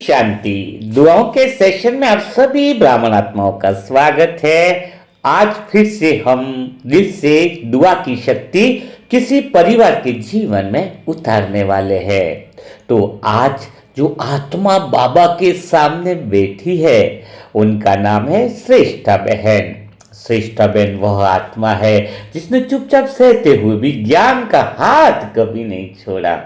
शांति। दुआओं के सेशन में आप सभी ब्राह्मण आत्माओं का स्वागत है। आज फिर से हम दिल से दुआ की शक्ति किसी परिवार के जीवन में उतारने वाले हैं। तो आज जो आत्मा बाबा के सामने बैठी है उनका नाम है श्रेष्ठा बहन। श्रेष्ठा बहन वह आत्मा है जिसने चुपचाप सहते हुए भी ज्ञान का हाथ कभी नहीं छोड़ा।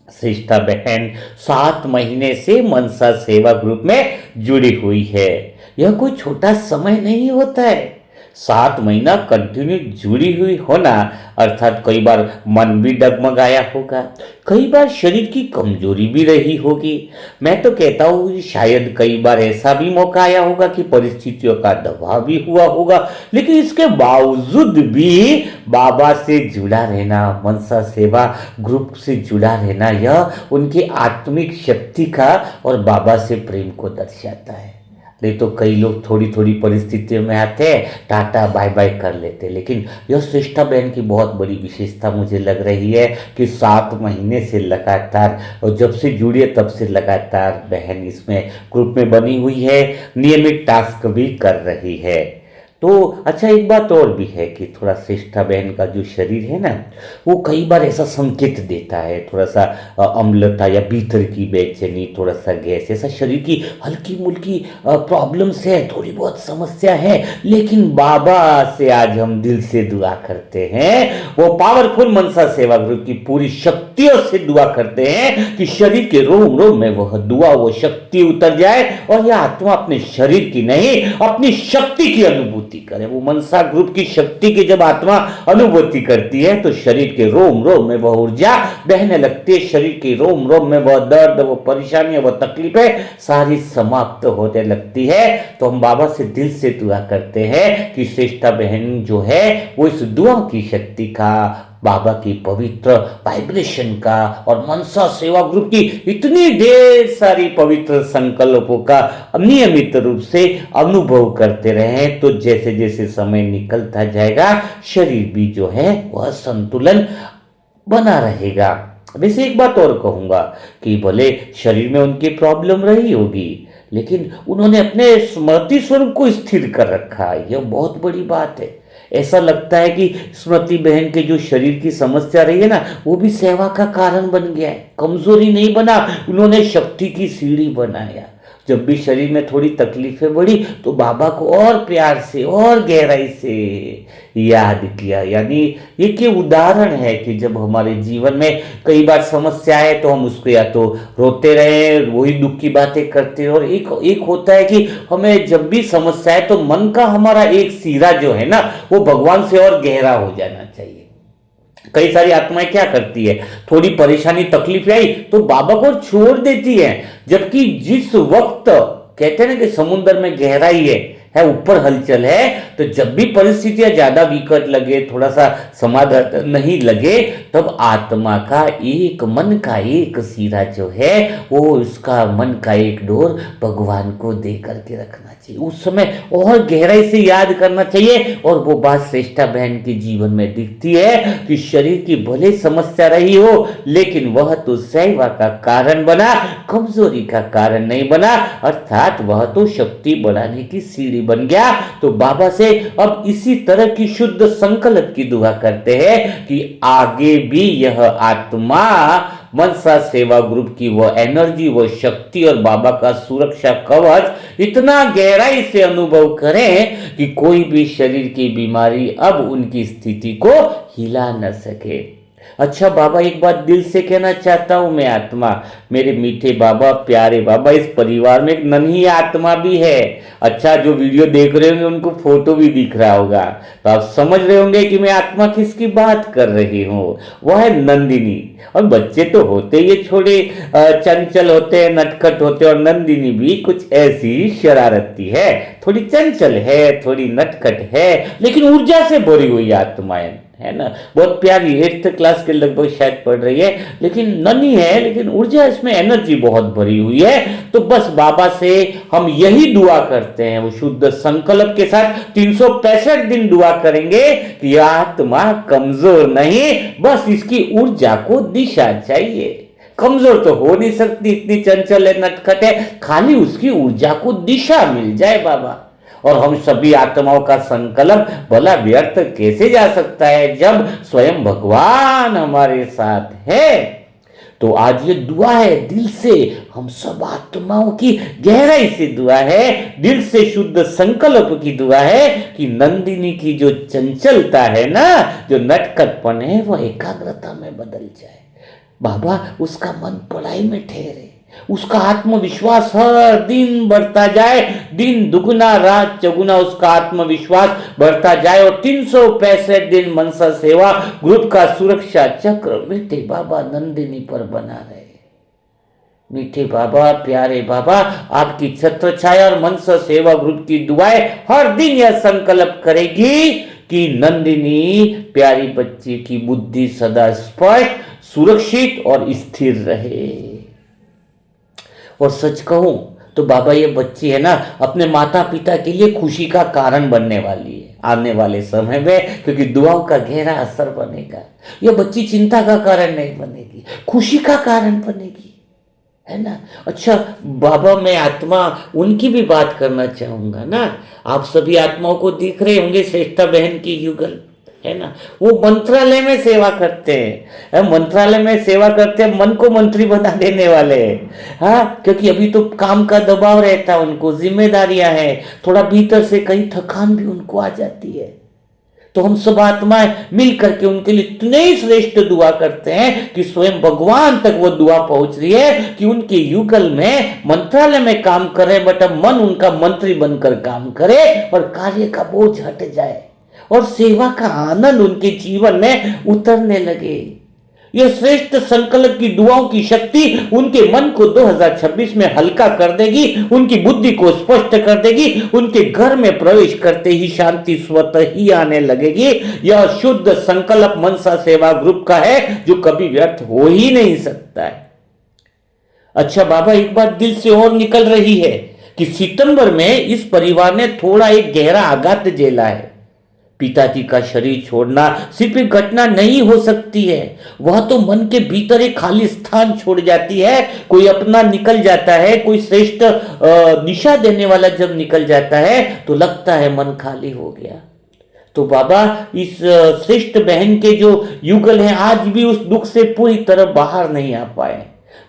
श्रेष्ठा बहन 7 महीने से मनसा सेवा ग्रुप में जुड़ी हुई है। यह कोई छोटा समय नहीं होता है। 7 महीना कंटिन्यू जुड़ी हुई होना अर्थात कई बार मन भी डगमगाया होगा, कई बार शरीर की कमजोरी भी रही होगी। मैं तो कहता हूँ शायद कई बार ऐसा भी मौका आया होगा कि परिस्थितियों का दबाव भी हुआ होगा, लेकिन इसके बावजूद भी बाबा से जुड़ा रहना, मनसा सेवा ग्रुप से जुड़ा रहना, यह उनकी आत्मिक शक्ति का और बाबा से प्रेम को दर्शाता है। नहीं तो कई लोग थोड़ी थोड़ी परिस्थितियों में आते हैं, टाटा बाय बाय कर लेते हैं। लेकिन यह श्रेष्ठा बहन की बहुत बड़ी विशेषता मुझे लग रही है कि 7 महीने से लगातार, और जब से जुड़ी है तब से लगातार बहन इसमें ग्रुप में बनी हुई है, नियमित टास्क भी कर रही है। तो अच्छा, एक बात और भी है कि थोड़ा श्रेष्ठा बहन का जो शरीर है ना, वो कई बार ऐसा संकेत देता है, थोड़ा सा अम्लता या भीतर की बेचैनी, थोड़ा सा गैस, ऐसा शरीर की हल्की मुल्की प्रॉब्लम्स है, थोड़ी बहुत समस्या है। लेकिन बाबा से आज हम दिल से दुआ करते हैं, वो पावरफुल मनसा सेवा ग्रुप की पूरी शक्तियों से दुआ करते हैं कि शरीर के रोम रोम में वह दुआ, वो शक्ति उतर जाए और यह आत्मा अपने शरीर की नहीं, अपनी शक्ति की अनुभूति करे। वो मनसा ग्रुप की शक्ति की जब आत्मा अनुभूति करती है तो शरीर के रोम रोम में वह ऊर्जा बहने लगती है। शरीर के रोम रोम में वह दर्द, वो परेशानियां, वो तकलीफें सारी समाप्त होने लगती है। तो हम बाबा से दिल से दुआ करते हैं कि श्रेष्ठा बहन जो है वो इस दुआ की शक्ति का, बाबा की पवित्र वाइब्रेशन का और मनसा सेवा ग्रुप की इतनी ढेर सारी पवित्र संकल्पों का नियमित रूप से अनुभव करते रहें। तो जैसे जैसे समय निकलता जाएगा शरीर भी जो है वह संतुलन बना रहेगा। वैसे एक बात और कहूंगा कि भले शरीर में उनकी प्रॉब्लम रही होगी, लेकिन उन्होंने अपने स्मृति स्वरूप को स्थिर कर रखा। यह बहुत बड़ी बात है। ऐसा लगता है कि स्मृति बहन के जो शरीर की समस्या रही है ना, वो भी सेवा का कारण बन गया है। कमजोरी नहीं बना, उन्होंने शक्ति की सीढ़ी बनाया। जब भी शरीर में थोड़ी तकलीफें बढ़ी तो बाबा को और प्यार से और गहराई से याद किया। यानी ये उदाहरण है कि जब हमारे जीवन में कई बार समस्या है तो हम उसको या तो रोते रहे, वही दुख की बातें करते रहे, और एक होता है कि हमें जब भी समस्या है तो मन का हमारा एक सिरा जो है ना वो भगवान से और गहरा हो जाना चाहिए। कई सारी आत्माएं क्या करती है, थोड़ी परेशानी तकलीफ आई तो बाबा को छोड़ देती है, जबकि जिस वक्त कहते हैं ना कि समुद्र में गहराई है ऊपर हलचल है, तो जब भी परिस्थितियां ज्यादा विकट लगे, थोड़ा सा समाधान नहीं लगे, तब आत्मा का एक, मन का एक सिरा जो है वो उसका मन का एक डोर भगवान को दे करके रखना चाहिए। उस समय और गहराई से याद करना चाहिए। और वो बात श्रेष्ठा बहन के जीवन में दिखती है कि शरीर की भले समस्या रही हो, लेकिन वह तो सेवा का कारण बना, कमजोरी का कारण नहीं बना, अर्थात वह तो शक्ति बढ़ाने की सीढ़ी बन गया। तो बाबा से अब इसी तरह की शुद्ध संकल्प की दुआ करते हैं कि आगे भी यह आत्मा मनसा सेवा ग्रुप की वो एनर्जी, वो शक्ति और बाबा का सुरक्षा कवच इतना गहराई से अनुभव करें कि कोई भी शरीर की बीमारी अब उनकी स्थिति को हिला न सके। अच्छा बाबा, एक बात दिल से कहना चाहता हूं मैं आत्मा, मेरे मीठे बाबा, प्यारे बाबा, इस परिवार में एक नन्ही आत्मा भी है। अच्छा, जो वीडियो देख रहे होंगे उनको फोटो भी दिख रहा होगा, तो आप समझ रहे होंगे कि मैं आत्मा किसकी बात कर रही हूँ। वह है नंदिनी। और बच्चे तो होते ये छोटे चंचल होते हैं, नटखट होते हैं, और नंदिनी भी कुछ ऐसी शरारती है, थोड़ी चंचल है, थोड़ी नटखट है, लेकिन ऊर्जा से भरी हुई आत्मा है ना। बहुत प्यारी 8th क्लास के लगभग शायद पढ़ रही है, लेकिन नन्ही है, लेकिन ऊर्जा इसमें एनर्जी बहुत भरी हुई है। तो बस बाबा से हम यही दुआ करते हैं, वो शुद्ध संकल्प के साथ 365 दिन दुआ करेंगे कि आत्मा कमजोर नहीं, बस इसकी ऊर्जा को दिशा चाहिए। कमजोर तो हो नहीं सकती, इतनी चंचल है, नटखट है, खाली उसकी ऊर्जा को दिशा मिल जाए बाबा। और हम सभी आत्माओं का संकल्प भला व्यर्थ कैसे जा सकता है जब स्वयं भगवान हमारे साथ है। तो आज ये दुआ है दिल से, हम सब आत्माओं की गहराई से दुआ है, दिल से शुद्ध संकल्प की दुआ है कि नंदिनी की जो चंचलता है ना, जो नटखटपन है, वो एकाग्रता में बदल जाए बाबा। उसका मन पढ़ाई में ठहरे, उसका आत्मविश्वास हर दिन बढ़ता जाए, दिन दुगुना रात चौगुना उसका आत्मविश्वास बढ़ता जाए। और 365 दिन मनसा सेवा ग्रुप का सुरक्षा चक्र मीठे बाबा नंदिनी पर बना रहे। मीठे बाबा, प्यारे बाबा, आपकी छत्र छाया और मनसा सेवा ग्रुप की दुआएं हर दिन यह संकल्प करेगी कि नंदिनी प्यारी बच्ची की बुद्धि सदा स्पष्ट, सुरक्षित और स्थिर रहे। और सच कहूं तो बाबा, ये बच्ची है ना, अपने माता पिता के लिए खुशी का कारण बनने वाली है आने वाले समय में, क्योंकि दुआओं का गहरा असर बनेगा। ये बच्ची चिंता का कारण नहीं बनेगी, खुशी का कारण बनेगी, है ना। अच्छा बाबा, मैं आत्मा उनकी भी बात करना चाहूंगा ना। आप सभी आत्माओं को दिख रहे होंगे, श्रेष्ठा बहन की युगल, है ना। वो मंत्रालय में सेवा करते हैं, मंत्रालय में सेवा करते हैं, मन को मंत्री बना देने वाले हैं। हाँ, क्योंकि अभी तो काम का दबाव रहता है, उनको जिम्मेदारियां हैं, थोड़ा भीतर से कहीं थकान भी उनको आ जाती है। तो हम सब आत्माएं मिल करके उनके लिए इतने श्रेष्ठ दुआ करते हैं कि स्वयं भगवान तक वो दुआ पहुंच रही है कि उनके युगल में मंत्रालय में काम करे, बट मन उनका मंत्री बनकर काम करे और कार्य का बोझ हट जाए और सेवा का आनंद उनके जीवन में उतरने लगे। यह श्रेष्ठ संकल्प की दुआओं की शक्ति उनके मन को 2026 में हल्का कर देगी, उनकी बुद्धि को स्पष्ट कर देगी, उनके घर में प्रवेश करते ही शांति स्वतः ही आने लगेगी। यह शुद्ध संकल्प मनसा सेवा ग्रुप का है, जो कभी व्यर्थ हो ही नहीं सकता है। अच्छा बाबा, एक बात दिल से और निकल रही है कि सितंबर में इस परिवार ने थोड़ा एक गहरा आघात झेला है। पिताजी का शरीर छोड़ना सिर्फ एक घटना नहीं हो सकती है, वह तो मन के भीतर एक खाली स्थान छोड़ जाती है। कोई अपना निकल जाता है, कोई श्रेष्ठ दिशा देने वाला जब निकल जाता है तो लगता है मन खाली हो गया। तो बाबा, इस श्रेष्ठ बहन के जो युगल हैं आज भी उस दुख से पूरी तरह बाहर नहीं आ पाए।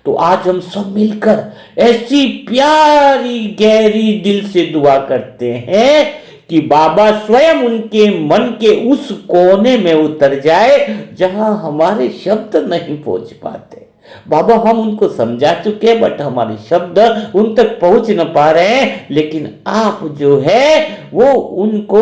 तो आज हम सब मिलकर ऐसी प्यारी गहरी दिल से दुआ करते हैं कि बाबा स्वयं उनके मन के उस कोने में उतर जाए जहां हमारे शब्द नहीं पहुंच पाते। बाबा, हम उनको समझा चुके हैं, बट हमारे शब्द उन तक पहुंच न पा रहे हैं, लेकिन आप जो है वो उनको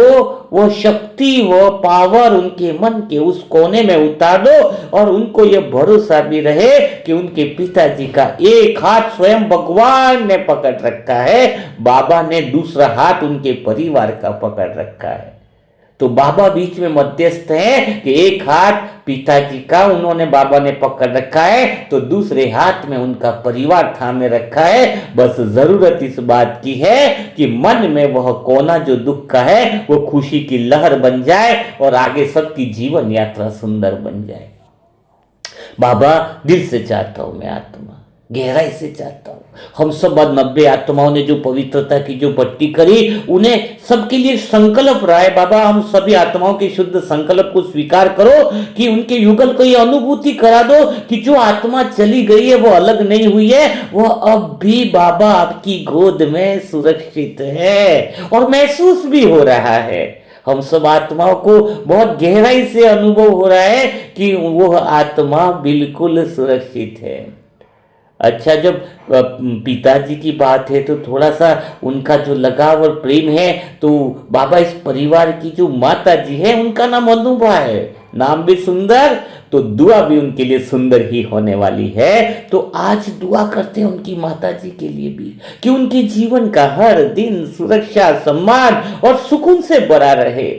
वो शक्ति, वो पावर उनके मन के उस कोने में उतार दो और उनको ये भरोसा भी रहे कि उनके पिताजी का एक हाथ स्वयं भगवान ने पकड़ रखा है, बाबा ने दूसरा हाथ उनके परिवार का पकड़ रखा है। तो बाबा बीच में मध्यस्थ हैं कि एक हाथ पिताजी का उन्होंने बाबा ने पकड़ रखा है, तो दूसरे हाथ में उनका परिवार थामे रखा है। बस जरूरत इस बात की है कि मन में वह कोना जो दुख का है वो खुशी की लहर बन जाए और आगे सबकी जीवन यात्रा सुंदर बन जाए। बाबा, दिल से चाहता हूं, मैं आत्मा गहराई से चाहता हूं, हम सब 90 आत्माओं ने जो पवित्रता की जो भट्टी करी, उन्हें सबके लिए संकल्प रहा है। बाबा, हम सभी आत्माओं के शुद्ध संकल्प को स्वीकार करो कि उनके युगल को ये अनुभूति करा दो कि जो आत्मा चली गई है वो अलग नहीं हुई है, वह अब भी बाबा आपकी गोद में सुरक्षित है और महसूस भी हो रहा है। हम सब आत्माओं को बहुत गहराई से अनुभव हो रहा है कि वह आत्मा बिल्कुल सुरक्षित है। अच्छा, जब पिताजी की बात है तो थोड़ा सा उनका जो लगाव और प्रेम है, तो बाबा इस परिवार की जो माता जी है उनका नाम अनुभा है, नाम भी सुंदर, तो दुआ भी उनके लिए सुंदर ही होने वाली है। तो आज दुआ करते हैं उनकी माता जी के लिए भी कि उनके जीवन का हर दिन सुरक्षा, सम्मान और सुकून से भरा रहे।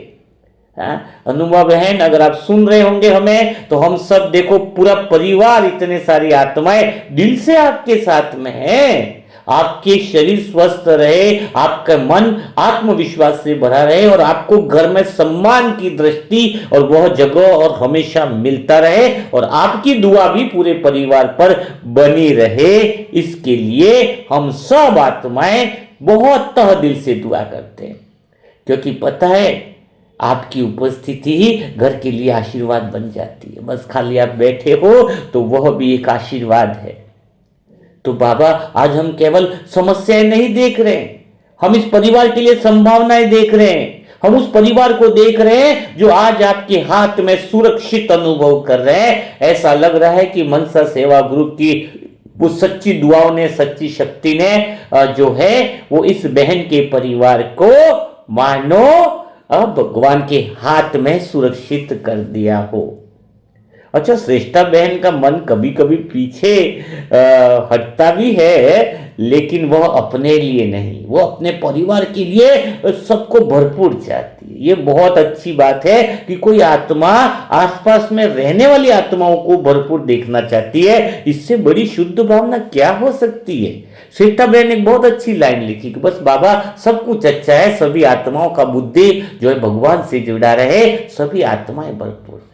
अनुमा बहन, अगर आप सुन रहे होंगे हमें, तो हम सब देखो पूरा परिवार, इतने सारी आत्माएं दिल से आपके साथ में हैं। आपके शरीर स्वस्थ रहे, आपका मन आत्मविश्वास से भरा रहे और आपको घर में सम्मान की दृष्टि और वह जगह और हमेशा मिलता रहे और आपकी दुआ भी पूरे परिवार पर बनी रहे। इसके लिए हम सब आत्माएं बहुत तह दिल से दुआ करते हैं, क्योंकि पता है आपकी उपस्थिति ही घर के लिए आशीर्वाद बन जाती है। बस खाली आप बैठे हो तो वह भी एक आशीर्वाद है। तो बाबा, आज हम केवल समस्याएं नहीं देख रहे हैं, हम इस परिवार के लिए संभावनाएं देख रहे हैं। हम उस परिवार को देख रहे हैं जो आज आपके हाथ में सुरक्षित अनुभव कर रहे हैं। ऐसा लग रहा है कि मनसा सेवा ग्रुप की वो सच्ची दुआओं ने, सच्ची शक्ति ने जो है वो इस बहन के परिवार को मानो अब भगवान के हाथ में सुरक्षित कर दिया हो। अच्छा, श्रेष्ठा बहन का मन कभी कभी पीछे हटता भी है, लेकिन वह अपने लिए नहीं, वो अपने परिवार के लिए सबको भरपूर चाहती है। ये बहुत अच्छी बात है कि कोई आत्मा आसपास में रहने वाली आत्माओं को भरपूर देखना चाहती है। इससे बड़ी शुद्ध भावना क्या हो सकती है। श्रेष्ठा बहन ने एक बहुत अच्छी लाइन लिखी कि बस बाबा, सब कुछ अच्छा है, सभी आत्माओं का बुद्धि जो है भगवान से जुड़ा रहे, सभी आत्माएं भरपूर रहे।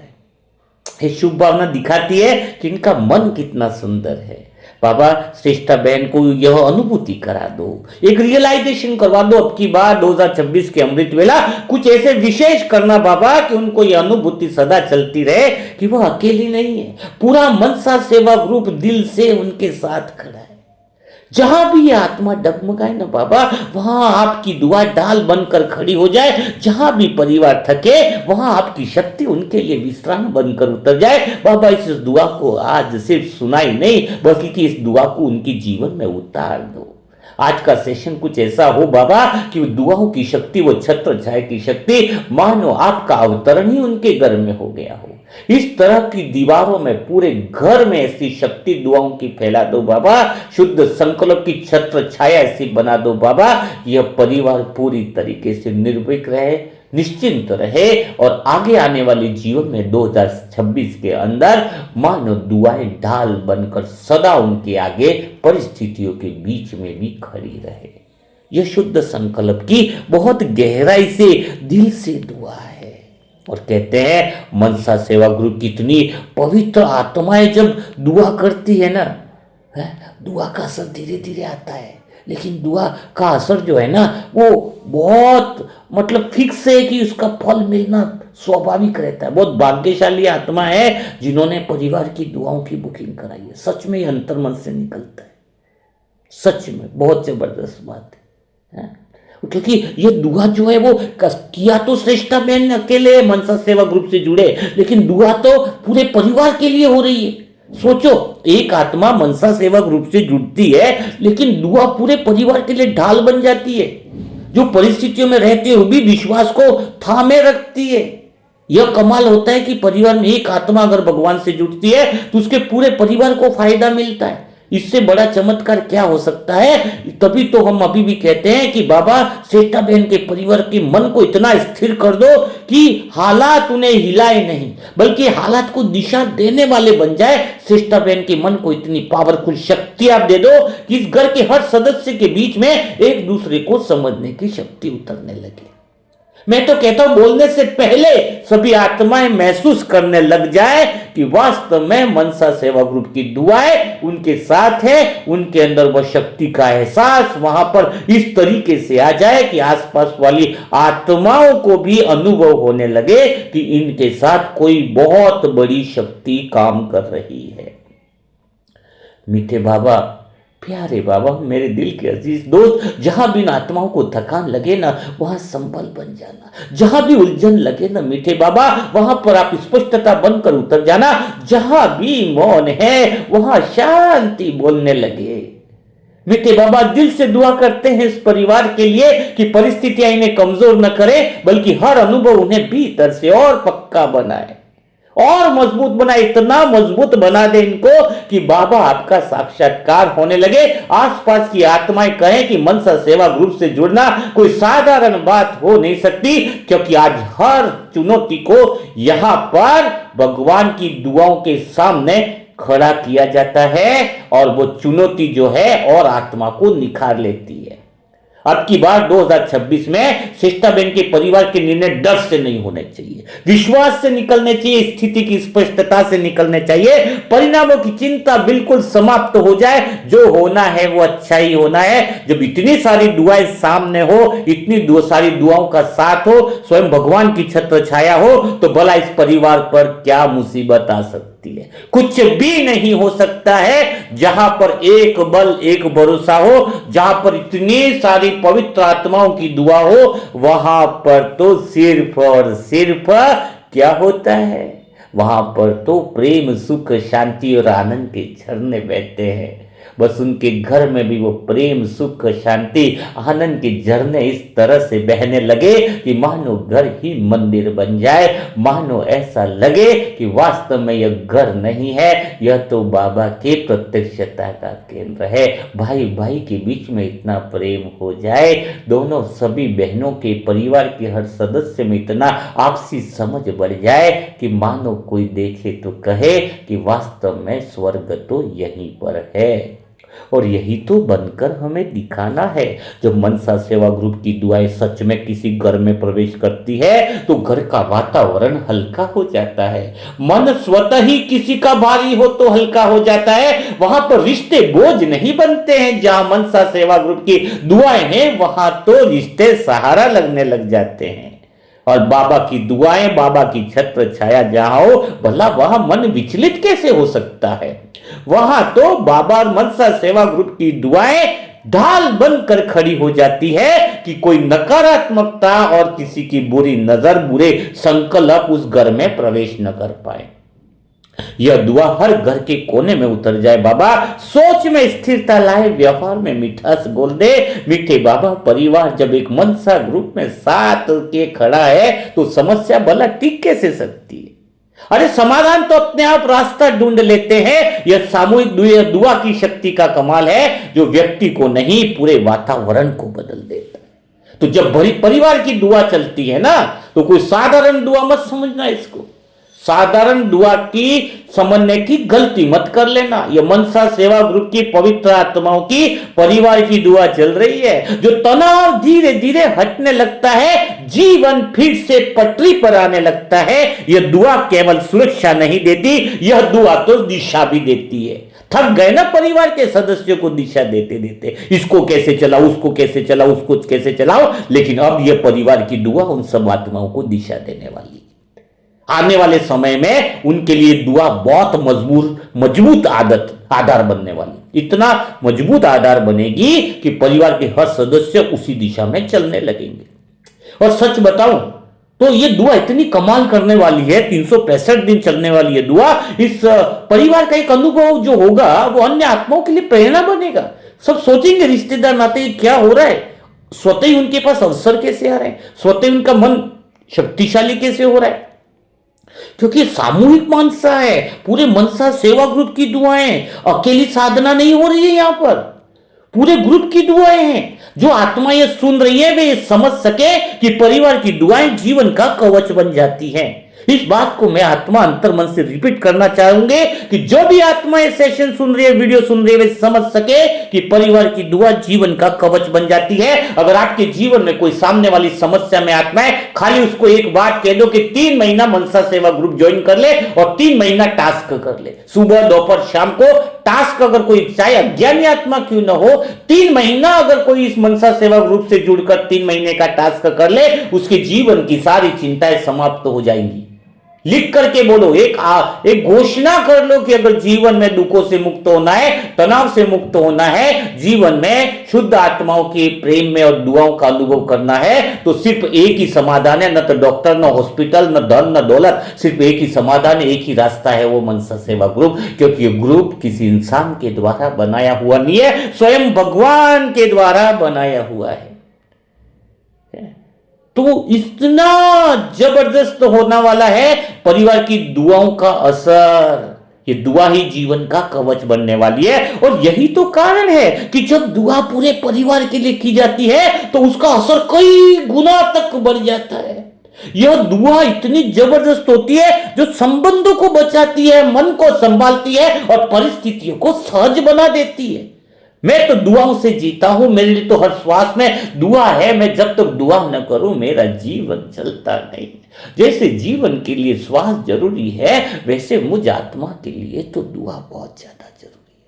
ये शुभ भावना दिखाती है कि इनका मन कितना सुंदर है। बाबा, श्रेष्ठा बहन को यह अनुभूति करा दो, एक रियलाइजेशन करवा दो। अब की बार 2026 के अमृत वेला कुछ ऐसे विशेष करना बाबा कि उनको यह अनुभूति सदा चलती रहे कि वह अकेली नहीं है। पूरा मनसा सेवा ग्रुप दिल से उनके साथ खड़ा है। जहां भी ये आत्मा डगमगाए ना बाबा, वहां आपकी दुआ ढाल बनकर खड़ी हो जाए। जहां भी परिवार थके, वहां आपकी शक्ति उनके लिए विश्राम बनकर उतर जाए। बाबा, इस दुआ को आज सिर्फ सुनाई नहीं, बल्कि इस दुआ को उनके जीवन में उतार दो। आज का सेशन कुछ ऐसा हो बाबा कि दुआओं की शक्ति, वो छत्र छाया की शक्ति, मानो आपका अवतरण ही उनके घर में हो गया हो। इस तरह की दीवारों में, पूरे घर में ऐसी शक्ति दुआओं की फैला दो बाबा। शुद्ध संकल्प की छत्र छाया ऐसी बना दो बाबा, यह परिवार पूरी तरीके से निर्भीक रहे, निश्चिंत रहे और आगे आने वाले जीवन में 2026 के अंदर मानो दुआएं ढाल बनकर सदा उनके आगे परिस्थितियों के बीच में भी खड़ी रहे। यह शुद्ध संकल्प की बहुत गहराई से, दिल से दुआ है। और कहते हैं मनसा सेवा ग्रुप की इतनी पवित्र आत्माएं जब दुआ करती है ना, दुआ का असर धीरे धीरे आता है, लेकिन दुआ का असर जो है ना वो बहुत मतलब फिक्स है कि उसका फल मिलना स्वाभाविक रहता है। बहुत भाग्यशाली आत्मा है जिन्होंने परिवार की दुआओं की बुकिंग कराई है। सच में ये अंतर्मन से निकलता है, सच में बहुत जबरदस्त बात है। क्योंकि ये दुआ जो है वो किया तो श्रेष्ठा बहन ने अकेले मनसा सेवा ग्रुप से जुड़े, लेकिन दुआ तो पूरे परिवार के लिए हो रही है। सोचो, एक आत्मा मनसा सेवा ग्रुप से जुड़ती है, लेकिन दुआ पूरे परिवार के लिए ढाल बन जाती है, जो परिस्थितियों में रहते हुए भी विश्वास को थामे रखती है। यह कमाल होता है कि परिवार में एक आत्मा अगर भगवान से जुड़ती है तो उसके पूरे परिवार को फायदा मिलता है। इससे बड़ा चमत्कार क्या हो सकता है। तभी तो हम अभी भी कहते हैं कि बाबा, श्रेष्ठा बहन के परिवार के मन को इतना स्थिर कर दो कि हालात उन्हें हिलाए नहीं, बल्कि हालात को दिशा देने वाले बन जाए। श्रेष्ठा बहन के मन को इतनी पावरफुल शक्ति आप दे दो कि इस घर के हर सदस्य के बीच में एक दूसरे को समझने की शक्ति उतरने लगे। मैं तो कहता हूं, बोलने से पहले सभी आत्माएं महसूस करने लग जाए कि वास्तव में मनसा सेवा ग्रुप की दुआएं उनके साथ है। उनके अंदर वह शक्ति का एहसास वहां पर इस तरीके से आ जाए कि आसपास वाली आत्माओं को भी अनुभव होने लगे कि इनके साथ कोई बहुत बड़ी शक्ति काम कर रही है। मीठे बाबा, प्यारे बाबा, मेरे दिल के अजीज दोस्त, जहां भी आत्माओं को थकान लगे ना, वहां संबल बन जाना। जहां भी उलझन लगे ना मीठे बाबा, वहां पर आप स्पष्टता बनकर उतर जाना। जहां भी मौन है वहां शांति बोलने लगे। मीठे बाबा, दिल से दुआ करते हैं इस परिवार के लिए कि परिस्थितियां इन्हें कमजोर न करे, बल्कि हर अनुभव उन्हें भीतर से और पक्का बनाए और मजबूत बनाए। इतना मजबूत बना दे इनको कि बाबा आपका साक्षात्कार होने लगे। आसपास की आत्माएं कहें कि मनसा सेवा ग्रुप से जुड़ना कोई साधारण बात हो नहीं सकती, क्योंकि आज हर चुनौती को यहां पर भगवान की दुआओं के सामने खड़ा किया जाता है और वो चुनौती जो है और आत्मा को निखार लेती है। अब की बार 2026 में श्रेष्ठाबेन के परिवार के निर्णय डर से नहीं होने चाहिए, विश्वास से निकलने चाहिए, स्थिति की स्पष्टता से निकलने चाहिए। परिणामों की चिंता बिल्कुल समाप्त हो जाए, जो होना है वो अच्छा ही होना है। जब इतनी सारी दुआएं सामने हो, इतनी सारी दुआओं का साथ हो, स्वयं भगवान की छत्र छाया हो, तो भला इस परिवार पर क्या मुसीबत आ सकती है? कुछ भी नहीं हो सकता है। जहां पर एक बल एक भरोसा हो, जहां पर इतनी सारी पवित्र आत्माओं की दुआ हो, वहां पर तो सिर्फ और सिर्फ क्या होता है? वहां पर तो प्रेम, सुख, शांति और आनंद के झरने बहते हैं। बस उनके घर में भी वो प्रेम, सुख, शांति, आनंद के झरने इस तरह से बहने लगे कि मानो घर ही मंदिर बन जाए, मानो ऐसा लगे कि वास्तव में यह घर नहीं है, यह तो बाबा के प्रत्यक्षता का केंद्र है। भाई भाई के बीच में इतना प्रेम हो जाए, दोनों सभी बहनों के परिवार के हर सदस्य में इतना आपसी समझ बढ़ जाए कि मानो कोई देखे तो कहे कि वास्तव में स्वर्ग तो यहीं पर है। और यही तो बनकर हमें दिखाना है। जब मनसा सेवा ग्रुप की दुआएं सच में किसी घर में प्रवेश करती है तो घर का वातावरण हल्का हो जाता है। मन स्वतः ही किसी का भारी हो तो हल्का हो जाता है। वहां पर रिश्ते बोझ नहीं बनते हैं। जहां मनसा सेवा ग्रुप की दुआएं हैं, वहां तो रिश्ते सहारा लगने लग जाते हैं। और बाबा की दुआएं, बाबा की छत्र छाया जहां हो, भला वहां मन विचलित कैसे हो सकता है? वहां तो बाबा और मनसा सेवा ग्रुप की दुआएं ढाल बनकर खड़ी हो जाती है कि कोई नकारात्मकता और किसी की बुरी नजर, बुरे संकल्प उस घर में प्रवेश न कर पाए। यह दुआ हर घर के कोने में उतर जाए। बाबा सोच में स्थिरता लाए, व्यवहार में मिठास बोल दे। मीठे बाबा परिवार जब एक मनसा ग्रुप में साथ के खड़ा है तो समस्या भला टिक कैसे सकती है? अरे समाधान तो अपने आप रास्ता ढूंढ लेते हैं। यह सामूहिक दुआ की शक्ति का कमाल है, जो व्यक्ति को नहीं पूरे वातावरण को बदल देता है। तो जब भरी परिवार की दुआ चलती है ना, तो कोई साधारण दुआ मत समझना इसको। साधारण दुआ की समझने की गलती मत कर लेना। यह मनसा सेवा ग्रुप की पवित्र आत्माओं की परिवार की दुआ चल रही है। जो तनाव धीरे धीरे हटने लगता है, जीवन फिर से पटरी पर आने लगता है। यह दुआ केवल सुरक्षा नहीं देती, यह दुआ तो दिशा भी देती है। थक गए ना परिवार के सदस्यों को दिशा देते देते, इसको कैसे चलाओ, उसको कैसे चलाओ, उसको कैसे चलाओ। लेकिन अब यह परिवार की दुआ उन सब आत्माओं को दिशा देने वाली। आने वाले समय में उनके लिए दुआ बहुत मजबूत आधार बनने वाली। इतना मजबूत आधार बनेगी कि परिवार के हर सदस्य उसी दिशा में चलने लगेंगे। और सच बताऊं तो ये दुआ इतनी कमाल करने वाली है, 365 दिन चलने वाली है दुआ। इस परिवार का एक अनुभव जो होगा वो अन्य आत्माओं के लिए प्रेरणा बनेगा। सब सोचेंगे रिश्तेदार नाते क्या हो रहा है, स्वतः ही उनके पास अवसर कैसे आ रहे हैं, स्वतः ही उनका मन शक्तिशाली कैसे हो रहा है। क्योंकि सामूहिक मनसा है, पूरे मनसा सेवा ग्रुप की दुआएं, अकेली साधना नहीं हो रही है। यहां पर पूरे ग्रुप की दुआएं हैं। जो आत्मा ये सुन रही है वे ये समझ सके कि परिवार की दुआएं जीवन का कवच बन जाती हैं। इस बात को मैं आत्मा अंतर मन से रिपीट करना चाहूंगे कि जो भी आत्मा ये सेशन सुन रही है, वीडियो सुन रही है, वे समझ सके कि परिवार की दुआ जीवन का कवच बन जाती है। अगर आपके जीवन में कोई सामने वाली समस्या में आत्मा है, खाली उसको एक बात कह दो कि 3 महीना मनसा सेवा ग्रुप ज्वाइन कर ले और 3 महीना टास्क कर ले। सुबह, दोपहर, शाम को टास्क, अगर कोई चाहे अज्ञानी आत्मा क्यों ना हो, 3 महीना अगर कोई इस मनसा सेवा ग्रुप से जुड़कर 3 महीने का टास्क कर ले, उसके जीवन की सारी चिंताएं समाप्त हो जाएंगी। लिख करके बोलो, एक घोषणा कर लो कि अगर जीवन में दुखों से मुक्त होना है, तनाव से मुक्त होना है, जीवन में शुद्ध आत्माओं के प्रेम में और दुआओं का अनुभव करना है, तो सिर्फ एक ही समाधान है। न तो डॉक्टर, न हॉस्पिटल, न धन, न दौलत, सिर्फ एक ही समाधान है, एक ही रास्ता है, वो मनसा सेवा ग्रुप। क्योंकि ये ग्रुप किसी इंसान के द्वारा बनाया हुआ नहीं है, स्वयं भगवान के द्वारा बनाया हुआ है। तो इतना जबरदस्त होने वाला है परिवार की दुआओं का असर। ये दुआ ही जीवन का कवच बनने वाली है। और यही तो कारण है कि जब दुआ पूरे परिवार के लिए की जाती है तो उसका असर कई गुना तक बढ़ जाता है। यह दुआ इतनी जबरदस्त होती है जो संबंधों को बचाती है, मन को संभालती है और परिस्थितियों को सहज बना देती है। मैं तो दुआओं से जीता हूं, मेरे लिए तो हर श्वास में दुआ है। मैं जब तक दुआ न करूं मेरा जीवन चलता नहीं। जैसे जीवन के लिए श्वास जरूरी है, वैसे मुझ आत्मा के लिए तो दुआ बहुत ज्यादा जरूरी है।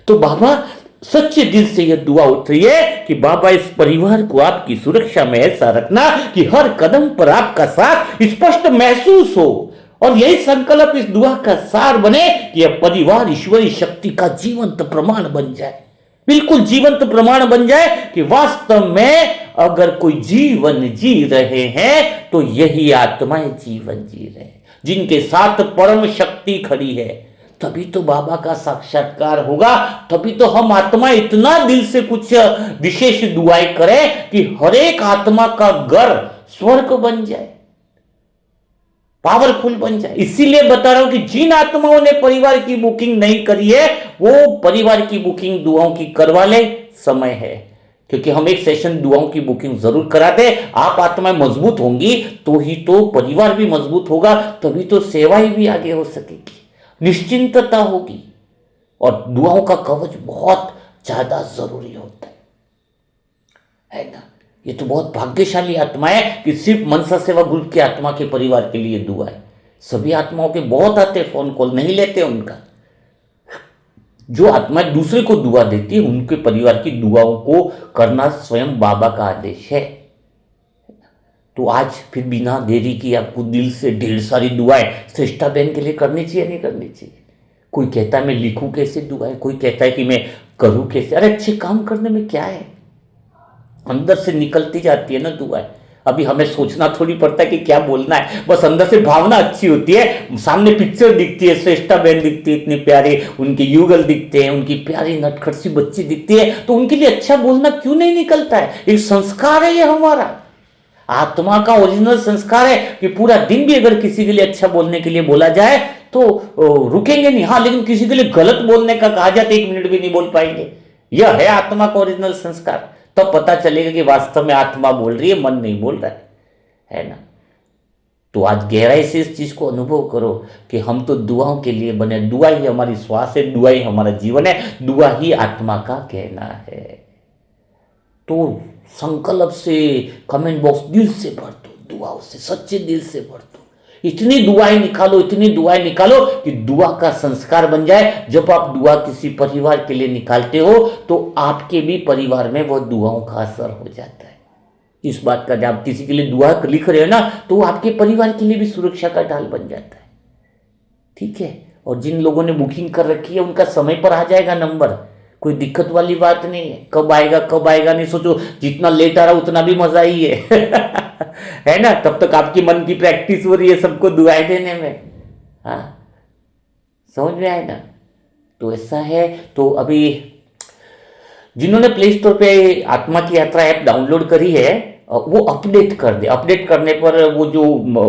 तो बाबा सच्चे दिल से यह दुआ उठ रही है कि बाबा इस परिवार को आपकी सुरक्षा में ऐसा रखना कि हर कदम पर आपका साथ स्पष्ट महसूस हो, और यही संकल्प इस दुआ का सार बने कि यह परिवार ईश्वरी शक्ति का जीवंत प्रमाण बन जाए। बिल्कुल जीवंत प्रमाण बन जाए कि वास्तव में अगर कोई जीवन जी रहे हैं तो यही आत्माएं जीवन जी रहे हैं, जिनके साथ परम शक्ति खड़ी है। तभी तो बाबा का साक्षात्कार होगा। तभी तो हम आत्मा इतना दिल से कुछ विशेष दुआएं करें कि हर एक आत्मा का घर स्वर्ग बन जाए, पावरफुल बन जाए। इसीलिए बता रहा हूं कि जिन आत्माओं ने परिवार की बुकिंग नहीं करी है वो परिवार की बुकिंग दुआओं की करवा ले, समय है। क्योंकि हम एक सेशन दुआओं की बुकिंग जरूर कराते। आप आत्माएं मजबूत होंगी तो ही तो परिवार भी मजबूत होगा, तभी तो सेवाएं भी आगे हो सकेगी, निश्चिंतता होगी। और दुआओं का कवच बहुत ज्यादा जरूरी होता है ना। ये तो बहुत भाग्यशाली आत्मा है कि सिर्फ मनसा सेवा ग्रुप की आत्मा के परिवार के लिए दुआ है। सभी आत्माओं के बहुत आते फोन कॉल, नहीं लेते उनका। जो आत्माएं दूसरे को दुआ देती है उनके परिवार की दुआओं को करना स्वयं बाबा का आदेश है। तो आज फिर बिना देरी की आपको दिल से ढेर सारी दुआएं श्रेष्ठा बहन के लिए करनी चाहिए, नहीं करनी चाहिए? कोई कहता है मैं लिखूं कैसे दुआएं, कोई कहता है कि मैं करूं कैसे। अरे अच्छे काम करने में क्या है, अंदर से निकलती जाती है ना दुआएं। अभी हमें सोचना थोड़ी पड़ता है कि क्या बोलना है, बस अंदर से भावना अच्छी होती है। सामने पिक्चर दिखती है, श्रेष्ठा बहन दिखती है इतनी प्यारी, उनके युगल दिखते हैं, उनकी प्यारी नटखट सी बच्ची दिखती है, तो उनके लिए अच्छा बोलना क्यों नहीं निकलता है? एक संस्कार है ये हमारा, आत्मा का ओरिजिनल संस्कार है कि पूरा दिन भी अगर किसी के लिए अच्छा बोलने के लिए बोला जाए तो रुकेंगे नहीं। हाँ, लेकिन किसी के लिए गलत बोलने का कहा जाए तो 1 मिनट भी नहीं बोल पाएंगे। यह है आत्मा का ओरिजिनल संस्कार। तब पता चलेगा कि वास्तव में आत्मा बोल रही है, मन नहीं बोल रहा है ना। तो आज गहराई से इस चीज को अनुभव करो कि हम तो दुआओं के लिए बने। दुआ ही हमारी श्वास है, दुआ ही हमारा जीवन है, दुआ ही आत्मा का कहना है। तो संकल्प से कमेंट बॉक्स दिल से भर दो, दुआओं से, सच्चे दिल से भर दो। इतनी दुआएं निकालो, इतनी दुआएं निकालो कि दुआ का संस्कार बन जाए। जब आप दुआ किसी परिवार के लिए निकालते हो तो आपके भी परिवार में वह दुआओं का असर हो जाता है। इस बात का, जब आप किसी के लिए दुआ लिख रहे हो ना, तो आपके परिवार के लिए भी सुरक्षा का ढाल बन जाता है। ठीक है। और जिन लोगों ने बुकिंग कर रखी है उनका समय पर आ जाएगा नंबर, कोई दिक्कत वाली बात नहीं है। कब आएगा नहीं सोचो, जितना लेट आ रहा उतना भी मजा ही है है ना। तब तक आपकी मन की प्रैक्टिस हो रही है सबको दुआएं देने में। हाँ, समझ में आए ना। तो ऐसा है। तो अभी जिन्होंने प्ले स्टोर पे आत्मा की यात्रा ऐप डाउनलोड करी है वो अपडेट कर दे। अपडेट करने पर वो जो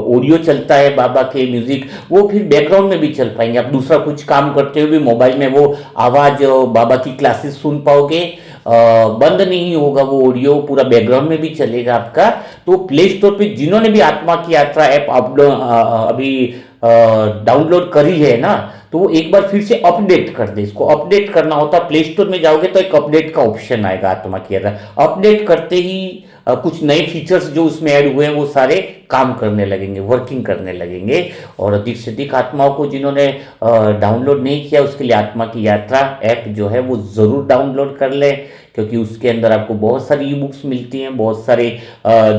ऑडियो चलता है बाबा के म्यूजिक, वो फिर बैकग्राउंड में भी चल पाएंगे। आप दूसरा कुछ काम करते हुए भी मोबाइल में वो आवाज बाबा की क्लासेस सुन पाओगे। बंद नहीं होगा वो ऑडियो, पूरा बैकग्राउंड में भी चलेगा आपका। तो प्ले स्टोर पे जिन्होंने भी आत्मा की यात्रा ऐप अभी डाउनलोड करी है ना, तो वो एक बार फिर से अपडेट कर दे। इसको अपडेट करना होता है, प्ले स्टोर में जाओगे तो एक अपडेट का ऑप्शन आएगा आत्मा की यात्रा। अपडेट करते ही कुछ नए फीचर्स जो उसमें ऐड हुए हैं वो सारे काम करने लगेंगे, वर्किंग करने लगेंगे। और अधिक से अधिक आत्माओं को जिन्होंने डाउनलोड नहीं किया उसके लिए आत्मा की यात्रा ऐप जो है वो ज़रूर डाउनलोड कर ले, क्योंकि उसके अंदर आपको बहुत सारी ई बुक्स मिलती हैं, बहुत सारे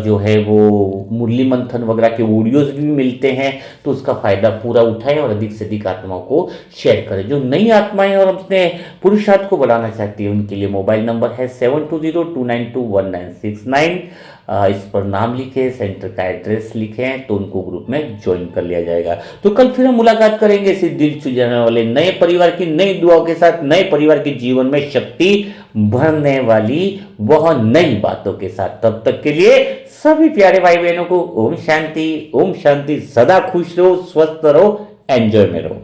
जो है वो मुरली मंथन वगैरह के ऑडियोज भी मिलते हैं। तो उसका फ़ायदा पूरा उठाएं और अधिक से अधिक आत्माओं को शेयर करें। जो नई आत्माएं और अपने पुरुषार्थ को बढ़ाना चाहती है उनके लिए मोबाइल नंबर है 7202921969। इस पर नाम लिखें, सेंटर का एड्रेस लिखें तो उनको ग्रुप में ज्वाइन कर लिया जाएगा। तो कल फिर हम मुलाकात करेंगे इसी दिल छू जाने वाले नए परिवार की नई दुआओं के साथ, नए परिवार के जीवन में शक्ति भरने वाली वह नई बातों के साथ। तब तक के लिए सभी प्यारे भाई बहनों को ओम शांति, ओम शांति। सदा खुश रहो, स्वस्थ रहो, एंजॉय में रहो।